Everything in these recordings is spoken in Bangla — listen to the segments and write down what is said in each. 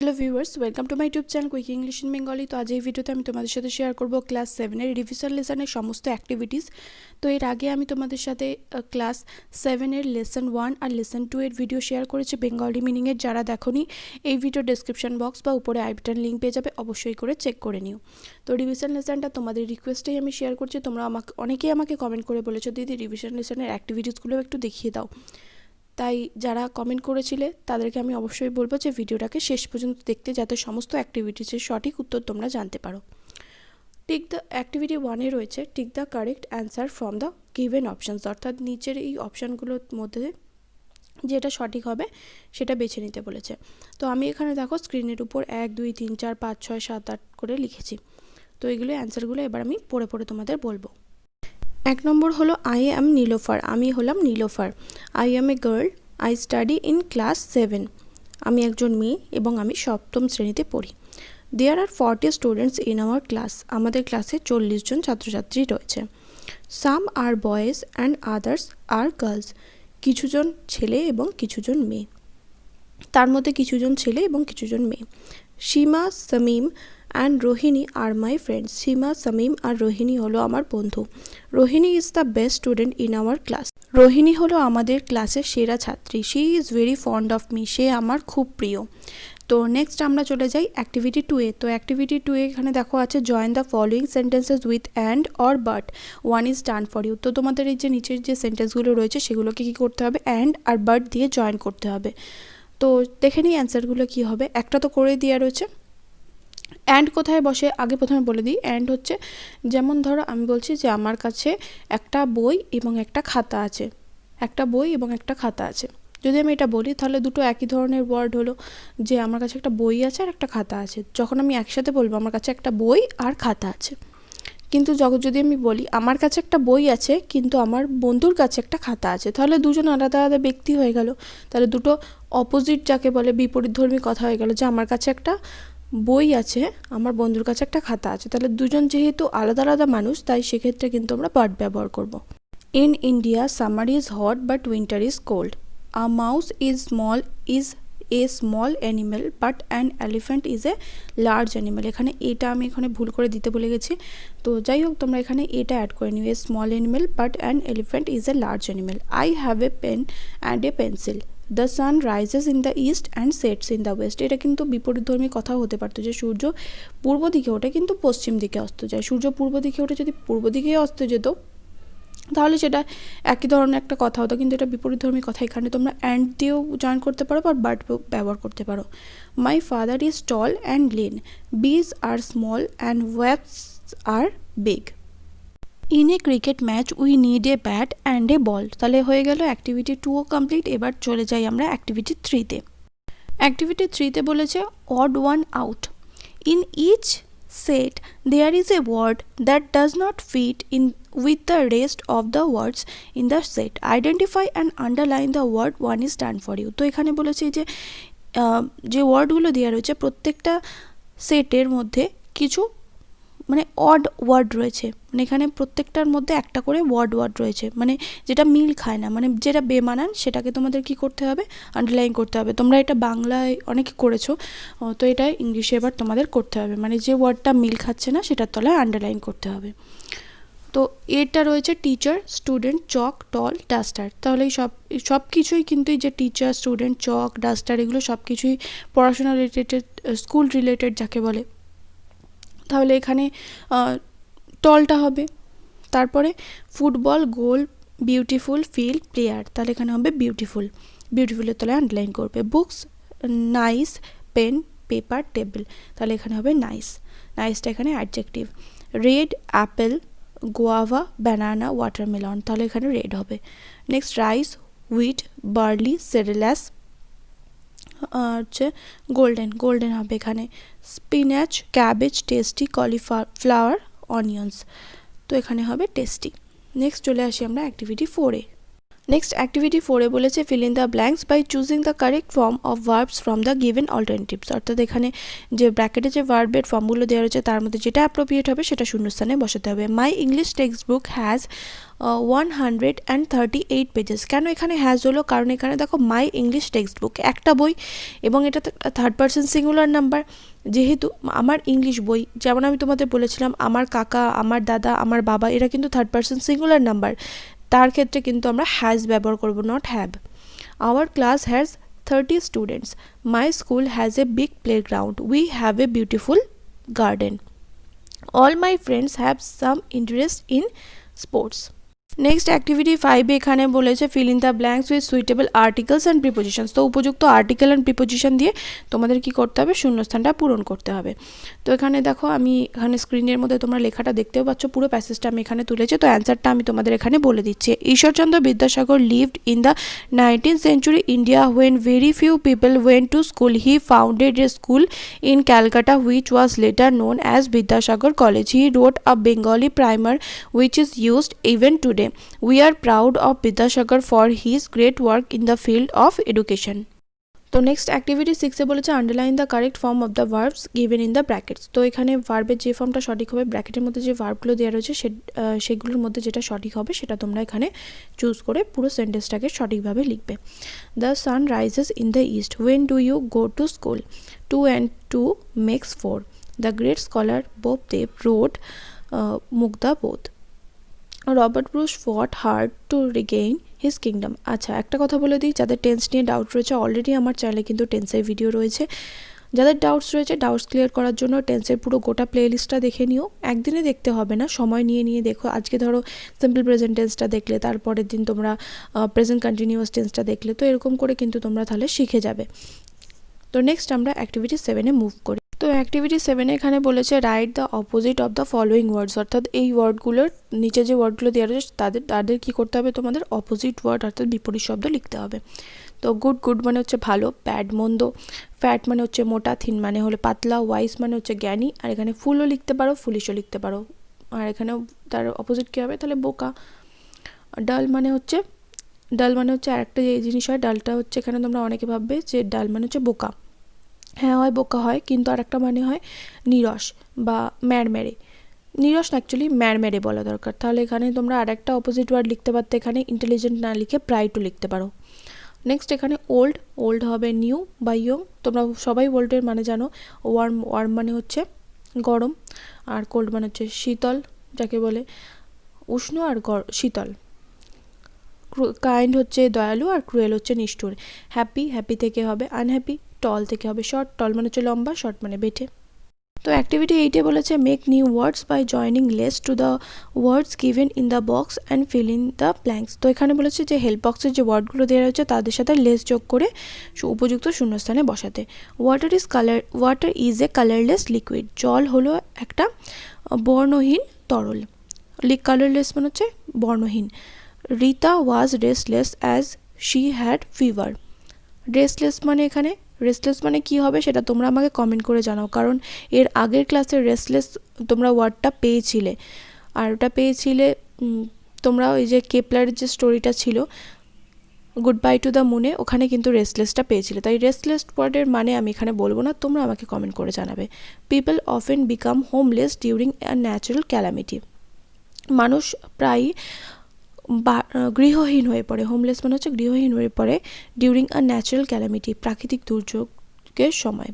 Hello viewers, welcome to my YouTube channel quick English in Bengali. তো আজ এই ভিডিওতে আমি তোমাদের সাথে শেয়ার করব ক্লাস 7-এর রিভিশন লেসনের সমস্ত অ্যাক্টিভিটিস। তো এর আগে আমি তোমাদের সাথে ক্লাস 7-এর লেসন 1 আর লেসন 2 এর ভিডিও শেয়ার করেছি বেঙ্গলি মিনিংয়ের। যারা দেখোনি, এই ভিডিও ডেসক্রিপশন বক্স বা উপরে আই বাটন লিঙ্ক পেয়ে যাবে, অবশ্যই করে চেক করে নিও। তো রিভিশন লেসনটা তোমাদের রিকোয়েস্টেই আমি শেয়ার করছি। তোমরা অনেকেই আমাকে কমেন্ট করে বলেছো, দিদি রিভিশন লেসনের অ্যাক্টিভিটিসগুলো একটু দেখিয়ে দাও। তাই যারা কমেন্ট করেছিলে তাদেরকে আমি অবশ্যই বলবো যে ভিডিওটাকে শেষ পর্যন্ত দেখতে, যাতে সমস্ত অ্যাক্টিভিটিসের সঠিক উত্তর তোমরা জানতে পারো। টিক দ্য অ্যাক্টিভিটি 1-এ রয়েছে tick the correct answer from the given options, অর্থাৎ নিচের এই অপশানগুলোর মধ্যে যেটা সঠিক হবে সেটা বেছে নিতে বলেছে। তো আমি এখানে দেখো স্ক্রিনের উপর 1, 2, 3, 4, 5, 6, 7, 8 করে লিখেছি। তো এইগুলো অ্যান্সারগুলো এবার আমি পড়ে পড়ে তোমাদের বলবো। 1 নম্বর হলো আই অ্যাম নীলোফার, আমি হলাম Nilofar. I am a girl, I study in class 7, আমি একজন মেয়ে এবং আমি 7ম শ্রেণীতে পড়ি। There are 40 students in our class, আমাদের ক্লাসে 40 জন ছাত্রছাত্রী রয়েছে। Some are boys and others are girls, কিছুজন ছেলে এবং কিছুজন মেয়ে, তার মধ্যে কিছুজন ছেলে এবং কিছুজন মেয়ে। Sima, Samim and Rohini are my friends, Sima, Samim আর রোহিণী হলো আমার বন্ধু। Rohini is the best student in our class, Rohini হলো আমাদের ক্লাসের সেরা ছাত্রী। She is very fond of me, সে আমার খুব প্রিয়। তো নেক্সট আমরা চলে যাই অ্যাক্টিভিটি 2-এ। তো অ্যাক্টিভিটি 2-এ এখানে দেখো আছে join the following sentences with and or but, one is done for you. তো তোমাদের এই যে নিচের যে সেন্টেন্সগুলো রয়েছে সেগুলোকে কী করতে হবে, অ্যান্ড আর বাট দিয়ে জয়েন করতে হবে। তো দেখে নিই অ্যান্সারগুলো কী হবে। একটা তো করে দেওয়া রয়েছে। অ্যান্ড কোথায় বসে আগে প্রথমে বলে দিই। অ্যান্ড হচ্ছে, যেমন ধরো আমি বলছি যে আমার কাছে একটা বই এবং একটা খাতা আছে, একটা বই এবং একটা খাতা আছে। যদি আমি এটা বলি তাহলে দুটো একই ধরনের ওয়ার্ড হলো, যে আমার কাছে একটা বই আছে আর একটা খাতা আছে। যখন আমি একসাথে বলবো আমার কাছে একটা বই আর খাতা আছে, কিন্তু যদি আমি বলি আমার কাছে একটা বই আছে কিন্তু আমার বন্ধুর কাছে একটা খাতা আছে, তাহলে দুজন আলাদা আলাদা ব্যক্তি হয়ে গেল। তাহলে দুটো অপোজিট, যাকে বলে বিপরীতধর্মী কথা হয়ে গেল, যে আমার কাছে একটা বই আছে, আমার বন্ধুর কাছে একটা খাতা আছে। তাহলে দুজন যেহেতু আলাদা আলাদা মানুষ, তাই সেক্ষেত্রে কিন্তু আমরা বাট ব্যবহার করব। In India summer is hot but winter is cold. A mouse is a small animal but an elephant is a large animal. এখানে এটা আমি এখানে ভুল করে দিতে বলে গেছি। তো যাই হোক, তোমরা এখানে এটা অ্যাড করে নিও, a small animal but an elephant is a large animal. I have a pen and a pencil. The sun rises in the east and sets in the west. এটা কিন্তু বিপরীতধর্মী কথাও হতে পারতো, যে সূর্য পূর্ব দিকে ওঠে কিন্তু পশ্চিম দিকে অস্ত যায়। সূর্য পূর্ব দিকে ওঠে, যদি পূর্ব দিকে অস্ত যেত তাহলে সেটা একই ধরনের একটা কথা হতো, কিন্তু এটা বিপরীতধর্মী কথা। এখানে তোমরা অ্যান্ড দিয়েও জয়েন করতে পারো বা বাট ব্যবহার করতে পারো। My father is tall and lean, bees are small and webs are big. In a cricket match we need a bat and a ball. তাহলে হয়ে গেল অ্যাক্টিভিটি 2ও কমপ্লিট। এবার চলে যাই আমরা অ্যাক্টিভিটি 3-তে। অ্যাক্টিভিটি 3-তে বলেছে odd one out. In each set there is a word that does not fit in with the rest of the words in the set. Identify and underline the word one is done for you. তো এখানে বলেছে যে ওয়ার্ডগুলো দেওয়া রয়েছে প্রত্যেকটা সেটের মধ্যে কিছু মানে অড ওয়ার্ড রয়েছে, মানে এখানে প্রত্যেকটার মধ্যে একটা করে ওয়ার্ড রয়েছে, মানে যেটা মিল খায় না, মানে যেটা বেমানান সেটাকে তোমাদের কি করতে হবে, আন্ডারলাইন করতে হবে। তোমরা এটা বাংলায় অনেকে করেছো, তো এটা ইংলিশে এবার তোমাদের করতে হবে, মানে যে ওয়ার্ডটা মিল খাচ্ছে না সেটার তলায় আন্ডারলাইন করতে হবে। তো এটা রয়েছে টিচার, স্টুডেন্ট, চক, টল, ডাস্টার। তাহলে সব কিছুই কিন্তু এই যে টিচার, স্টুডেন্ট, চক, ডাস্টার এগুলো সব কিছুই পড়াশোনা রিলেটেড, স্কুল রিলেটেড যাকে বলে। তাহলে এখানে টলটা হবে। তারপরে football, goal, beautiful, field, player. তাহলে এখানে হবে বিউটিফুল, বিউটিফুলের তলায় আন্ডারলাইন করবে। Books, nice, pen, paper, table. তাহলে এখানে হবে নাইস, নাইসটা এখানে adjective. Red, apple, guava, banana, watermelon. তাহলে এখানে রেড হবে। Next rice, wheat, barley, cereals, হচ্ছে গোল্ডেন হবে এখানে। Spinach, cabbage, tasty, cauliflower, onions. তো এখানে হবে টেস্টি। নেক্সট চলে আসি আমরা অ্যাক্টিভিটি 4-এ। নেক্সট অ্যাক্টিভিটি 4 এ বলেছে fill in the blanks by choosing the correct form of verbs from the given alternatives. অর্থাৎ এখানে যে ব্র্যাকেটে যে ভার্বের ফর্মগুলো দেওয়া রয়েছে তার মধ্যে যেটা অ্যাপ্রোপ্রিয়েট হবে সেটা শূন্যস্থানে বসাতে হবে। My English text book has 138 pages. কেন এখানে হ্যাজ হলো? কারণ এখানে দেখো মাই ইংলিশ টেক্সট বুক একটা বই এবং এটা তো একটা থার্ড পারসন সিঙ্গুলার নাম্বার। যেহেতু আমার ইংলিশ বই, যেমন আমি তোমাদের বলেছিলাম আমার কাকা, আমার দাদা, আমার বাবা, এরা কিন্তু থার্ড পারসন সিঙ্গুলার নাম্বার, তার ক্ষেত্রে কিন্তু আমরা হ্যাজ ব্যবহার করব, not have. Our class has 30 students. My school has a big playground. We have a beautiful garden. All my friends have some interest in sports. Next activity 5 এখানে বলেছে fill in the blanks with suitable articles and prepositions. তো উপযুক্ত আর্টিকেল অ্যান্ড প্রিপোজিশন দিয়ে তোমাদের কি করতে হবে? শূন্যস্থানটা পূরণ করতে হবে। তো এখানে দেখো আমি এখানে স্ক্রিনের মধ্যে তোমরা লেখাটা দেখতেও পাচ্ছ, পুরো প্যাসেজটা আমি এখানে তুলেছি। তো অ্যান্সারটা আমি তোমাদের এখানে বলে দিচ্ছি। Ishwarchandra Vidyasagar lived in the 19th century India when very few people went to school. He founded a school in Calcutta which was later known as Vidyasagar College. He wrote a Bengali primer which is used even today. We are proud of Vidyasagar for his great work in the field of education. তো নেক্সট অ্যাক্টিভিটি 6 এ বলেছে underline the correct form of the verbs given in the brackets. তো এখানে ভার্বের যে ফর্মটা সঠিক হবে, ব্র্যাকেটের মধ্যে যে ভার্বগুলো দেওয়া রয়েছে সেগুলোর মধ্যে যেটা সঠিক হবে সেটা তোমরা এখানে চুজ করে পুরো সেন্টেন্সটাকে সঠিকভাবে লিখবে। The sun rises in the east. When do you go to school? 2 and 2 makes 4. The great scholar Bopadeva wrote Mugdhabodha. Robert Bruce fought hard to regain his kingdom. আচ্ছা, একটা কথা বলে দিই, যাদের টেন্স নিয়ে ডাউট রয়েছে, অলরেডি আমার চ্যানেলে কিন্তু টেন্সের ভিডিও রয়েছে। যাদের ডাউটস রয়েছে, ডাউটস ক্লিয়ার করার জন্য টেন্সের পুরো গোটা প্লেলিস্টটা দেখে নিও। একদিনে দেখতে হবে না, সময় নিয়ে নিয়ে দেখো। আজকে ধরো সিম্পল প্রেজেন্ট টেন্সটা দেখলে, তারপরের দিন তোমরা প্রেজেন্ট কন্টিনিউয়াস টেন্সটা দেখলে, তো এরকম করে কিন্তু তোমরা তাহলে শিখে যাবে। তো নেক্সট আমরা অ্যাক্টিভিটি 7-এ মুভ করি। তো অ্যাক্টিভিটি 7 এখানে বলেছে write the opposite of the following words. অর্থাৎ এই ওয়ার্ডগুলোর নিচে যে ওয়ার্ডগুলো দেওয়া রয়েছে তাদের কী করতে হবে? তোমাদের অপোজিট ওয়ার্ড অর্থাৎ বিপরীত শব্দ লিখতে হবে। তো গুড মানে হচ্ছে ভালো, ব্যাড মন্দ, ফ্যাট মানে হচ্ছে মোটা, থিন মানে হলো পাতলা, ওয়াইস মানে হচ্ছে জ্ঞানী, আর এখানে ফুলও লিখতে পারো, ফুলিশও লিখতে পারো। আর এখানেও তার অপোজিট কী হবে? তাহলে বোকা। ডাল মানে হচ্ছে আরেকটা যে জিনিস হয়, ডালটা হচ্ছে এখানে তোমরা অনেকে ভাববে যে ডাল মানে হচ্ছে বোকা। হ্যাঁ হয়, বোকা হয়, কিন্তু আর একটা মানে হয় নিরস বা ম্যাড়মেড়ে। নিরস না, অ্যাকচুয়ালি ম্যাড়মেড়ে বলা দরকার। তাহলে এখানে তোমরা আর একটা অপোজিট ওয়ার্ড লিখতে পারতে, এখানে ইন্টেলিজেন্ট না লিখে ব্রাইটও লিখতে পারো। নেক্সট এখানে ওল্ড হবে নিউ বা ইয়ং। তোমরা সবাই ওল্ডের মানে জানো। ওয়ার্ম মানে হচ্ছে গরম, আর কোল্ড মানে হচ্ছে শীতল, যাকে বলে উষ্ণ আর শীতল। কাইন্ড হচ্ছে দয়ালু, আর ক্রুয়েল হচ্ছে নিষ্ঠুর। হ্যাপি থেকে হবে আনহ্যাপি। টল থেকে হবে শর্ট, টল মানে হচ্ছে লম্বা, শর্ট মানে বেটে। তো অ্যাক্টিভিটি 8-এ বলেছে make new words by joining less to the words given in the box and fill in the blanks. তো এখানে বলেছে যে হেল্প বক্সের যে ওয়ার্ডগুলো দেওয়া রয়েছে তাদের সাথে লেস যোগ করে উপযুক্ত শূন্যস্থানে বসাতে। Water is a colourless liquid. জল হলো একটা বর্ণহীন তরল। কালারলেস মানে হচ্ছে বর্ণহীন। Rita was restless as she had fever. Restless মানে কি হবে সেটা তোমরা আমাকে কমেন্ট করে জানাও, কারণ এর আগের ক্লাসে রেস্টলেস তোমরা ওয়ার্ডটা পেয়েছিলে, আর ওটা পেয়েছিলে তোমরা ওই যে কেপলারের যে স্টোরিটা ছিল গুড বাই টু দ্য মুনে, ওখানে কিন্তু রেস্টলেসটা পেয়েছিলে। তাই রেস্টলেস ওয়ার্ডের মানে আমি এখানে বলবো না, তোমরা আমাকে কমেন্ট করে জানাবে। People often become homeless during a natural calamity. মানুষ প্রায়ই গৃহহীন হয়ে পড়ে। হোমলেস মানে হচ্ছে গৃহহীন হয়ে পড়ে ডিউরিং আ ন্যাচারাল ক্যালামিটি, প্রাকৃতিক দুর্যোগের সময়।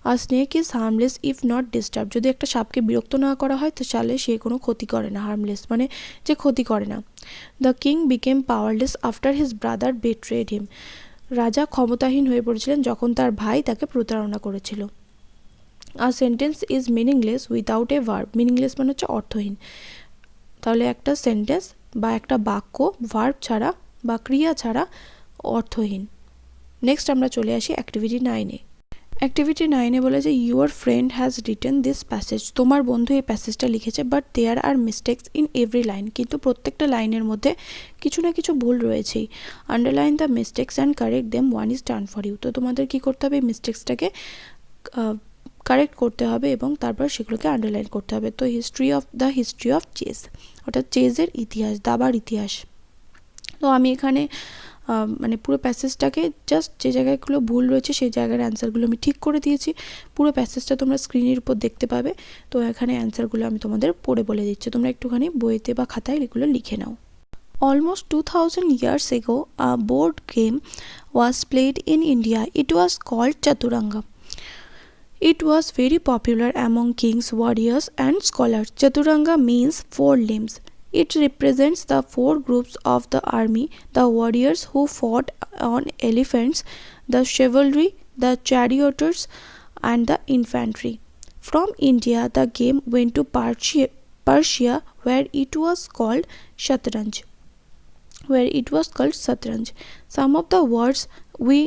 আর snake is harmless if not disturb. যদি একটা সাপকে বিরক্ত না করা হয় তো তাহলে সে কোনো ক্ষতি করে না। হার্মলেস মানে যে ক্ষতি করে না। The king became powerless after his brother betrayed him. রাজা ক্ষমতাহীন হয়ে পড়েছিলেন যখন তার ভাই তাকে প্রতারণা করেছিল। A sentence is meaningless without a verb. Meaningless মানে হচ্ছে অর্থহীন। তাহলে একটা সেন্টেন্স বা একটা বাক্য ভার্ব ছাড়া বা ক্রিয়া ছাড়া অর্থহীন। নেক্সট আমরা চলে আসি অ্যাক্টিভিটি 9-এ। অ্যাক্টিভিটি 9-এ বলে যে your friend has written this passage. তোমার বন্ধু এই প্যাসেজটা লিখেছে, but there are mistakes in every line. কিন্তু প্রত্যেকটা লাইনের মধ্যে কিছু না কিছু ভুল রয়েছেই। Underline the mistakes and correct them, one is done for you. তো তোমাদের কী করতে হবে? মিস্টেক্সটাকে কারেক্ট করতে হবে এবং তারপর সেগুলোকে আন্ডারলাইন করতে হবে। তো হিস্ট্রি অফ চেস, অর্থাৎ চেজের ইতিহাস, দাবার ইতিহাস। তো আমি এখানে মানে পুরো প্যাসেজটাকে জাস্ট যে জায়গাগুলো ভুল রয়েছে সেই জায়গার অ্যান্সারগুলো আমি ঠিক করে দিয়েছি। পুরো প্যাসেজটা তোমরা স্ক্রিনের উপর দেখতে পাবে। তো এখানে অ্যান্সারগুলো আমি তোমাদের পড়ে বলে দিচ্ছি, তোমরা একটুখানি বইতে বা খাতায় এগুলো লিখে নাও। Almost 2000 years ago, a board game was played in India. It was called Chaturanga. It was very popular among kings, warriors, and scholars. Chaturanga means four limbs. It represents the four groups of the army: the warriors who fought on elephants, the chivalry, the charioteers, and the infantry. From India, the game went to Persia, where it was called Shatranj. Some of the words we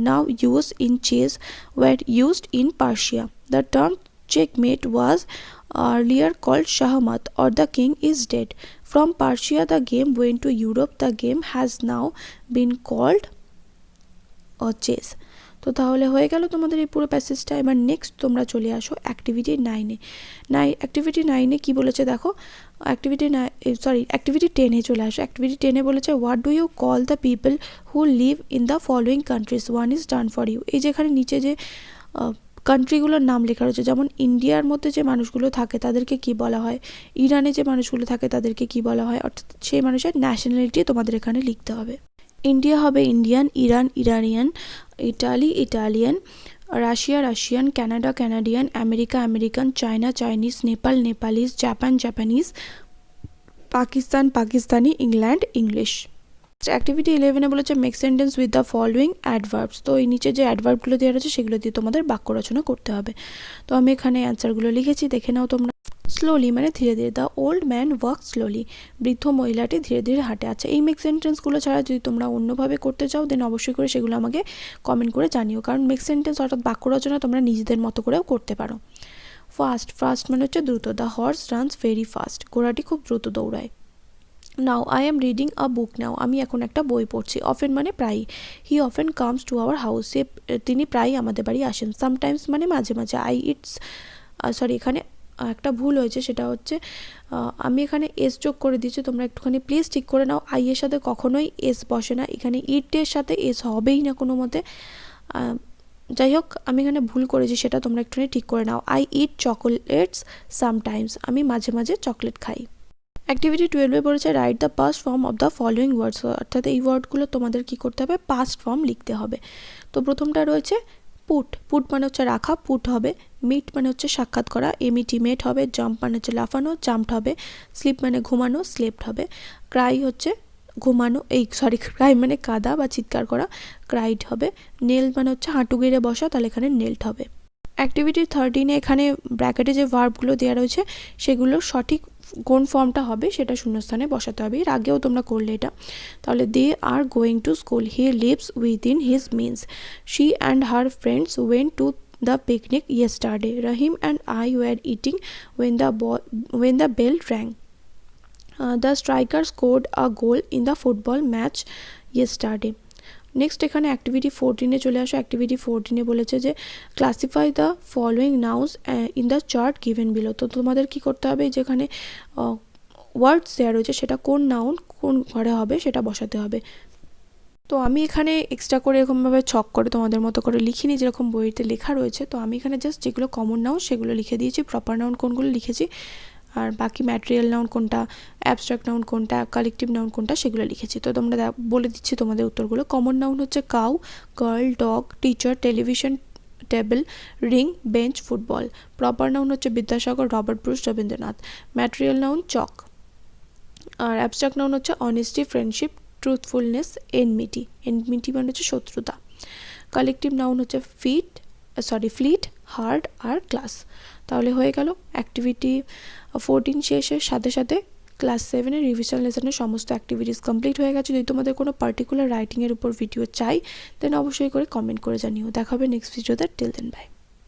now use in chess were used in Persia. The term checkmate was earlier called Shahmat, or the king is dead. From Persia, the game went to Europe. The game has now been called chess. তো তাহলে হয়ে গেল তোমাদের এই পুরো প্যাসেজটা। এবার নেক্সট তোমরা চলে আসো অ্যাক্টিভিটি 9-এ। অ্যাক্টিভিটি 9-এ কী বলেছে দেখো, অ্যাক্টিভিটি 10-এ চলে আসো। অ্যাক্টিভিটি 10-এ বলেছে what do you call the people who live in the following countries, one is done for you. এই যেখানে নিচে যে কান্ট্রিগুলোর নাম লেখা রয়েছে, যেমন ইন্ডিয়ার মধ্যে যে মানুষগুলো থাকে তাদেরকে কি বলা হয়, ইরানে যে মানুষগুলো থাকে তাদেরকে কি বলা হয়, অর্থাৎ সেই মানুষের ন্যাশনালিটি তোমাদের এখানে লিখতে হবে। ইন্ডিয়া হবে Indian, Iran Iranian, Italy Italian, Russia Russian, Canada Canadian, America American, China Chinese, Nepal Nepalese, Japan Japanese, Pakistan Pakistani, England English. Activity 11-এ বলেছে make sentence with the following adverbs. তো এই নিচে যে অ্যাডভার্বগুলো দেওয়া রয়েছে সেগুলো দিয়ে তোমাদের বাক্য রচনা করতে হবে। তো আমি এখানে অ্যান্সারগুলো লিখেছি, দেখে নাও তোমরা। স্লোলি মানে ধীরে ধীরে, the old man walk slowly, বৃদ্ধ মহিলাটি ধীরে ধীরে হাঁটে। আচ্ছা, এই মেক সেন্টেন্সগুলো ছাড়া যদি তোমরা অন্যভাবে করতে চাও দেন অবশ্যই করে সেগুলো আমাকে কমেন্ট করে জানিও, কারণ মেক সেন্টেন্স অর্থাৎ বাক্য রচনা তোমরা নিজেদের মতো করেও করতে পারো। ফাস্ট মানে হচ্ছে দ্রুত, the horse runs very fast, ঘোড়াটি খুব দ্রুত দৌড়ায়। Now I am reading a book now, আমি এখন একটা বই পড়ছি। অফেন মানে প্রায়ই, he often comes to our house, তিনি প্রায়ই আমাদের বাড়ি আসেন। সামটাইমস মানে মাঝে মাঝে। এখানে একটা ভুল হয়েছে, সেটা হচ্ছে আমি এখানে এস যোগ করে দিয়েছি, তোমরা একটুখানি প্লিজ ঠিক করে নাও। আই এর সাথে কখনোই এস বসে না, এখানে ইটের সাথে এস হবেই না কোনো মতে। যাই হোক, আমি এখানে ভুল করেছি, সেটা তোমরা একটুখানি ঠিক করে নাও। আই ইট চকোলেটস সামটাইমস, আমি মাঝে মাঝে চকলেট খাই। অ্যাক্টিভিটি 12-এ বলেছে write the past form of the following words, অর্থাৎ এই ওয়ার্ডগুলো তোমাদের কী করতে হবে, পাস্ট ফর্ম লিখতে হবে। তো প্রথমটা রয়েছে পুট মানে হচ্ছে রাখা, পুট হবে। মিট মানে হচ্ছে সাক্ষাৎ করা, মেট হবে। জাম্প মানে হচ্ছে লাফানো, জাম্পড হবে। স্লিপ মানে ঘুমানো, স্লেপ্ট হবে। ক্রাই হচ্ছে ঘুমানো, ক্রাই মানে কাঁদা বা চিৎকার করা, ক্রাইড হবে। নেল মানে হচ্ছে হাঁটু গেড়ে বসা, তাহলে এখানে নেলড হবে। অ্যাক্টিভিটি 13-এ এখানে ব্র্যাকেটে যে ভার্বগুলো দেওয়া রয়েছে সেগুলোর সঠিক কোন ফর্মটা হবে সেটা শূন্যস্থানে বসাতে হবে। এর আগেও তোমরা করলে এটা। তাহলে they are going to school, he lives within his means, she and her friends went to the picnic yesterday, Rahim and I were eating when the bell rang, the striker scored a goal in the football match yesterday. Next এখানে অ্যাক্টিভিটি 14-এ চলে আসো। অ্যাক্টিভিটি 14-এ বলেছে যে classify the following nouns in the chart given below. তো তোমাদের কী করতে হবে, যেখানে ওয়ার্ডস দেওয়া রয়েছে সেটা কোন নাউন কোন ঘরে হবে সেটা বসাতে হবে। তো আমি এখানে এক্সট্রা করে এরকমভাবে ছক করে তোমাদের মতো করে লিখিনি, যেরকম বইতে লেখা রয়েছে। তো আমি এখানে জাস্ট যেগুলো কমন নাউন সেগুলো লিখে দিয়েছি, প্রপার নাউন কোনগুলো লিখেছি, আর বাকি ম্যাটেরিয়াল নাউন কোনটা, অ্যাবস্ট্রাক্ট নাউন কোনটা, কালেকটিভ নাউন কোনটা সেগুলো লিখেছি। তো তোমরা বলে দিচ্ছি তোমাদের উত্তরগুলো। কমন নাউন হচ্ছে cow, girl, dog, teacher, television, table, ring, bench, football. Proper noun হচ্ছে Vidyasagar, Robert Bruce, Rabindranath. Material noun chalk. আর অ্যাবস্ট্রাক্ট নাউন হচ্ছে অনেস্টি, ফ্রেন্ডশিপ, ট্রুথফুলনেস, এনমিটি মানে হচ্ছে শত্রুতা। কালেকটিভ নাউন হচ্ছে ফ্লিট, হার্ড আর ক্লাস। তাহলে হয়ে গেল অ্যাক্টিভিটি 14 শেষের সাথে সাথে ক্লাস 7-এর রিভিশন লেসনের সমস্ত অ্যাক্টিভিটিস কমপ্লিট হয়ে গেছে। যদি তোমাদের কোনো পার্টিকুলার রাইটিংয়ের উপর ভিডিও চাই দেন অবশ্যই করে কমেন্ট করে জানিও। দেখা হবে নেক্সট ভিডিওতে। Till then by.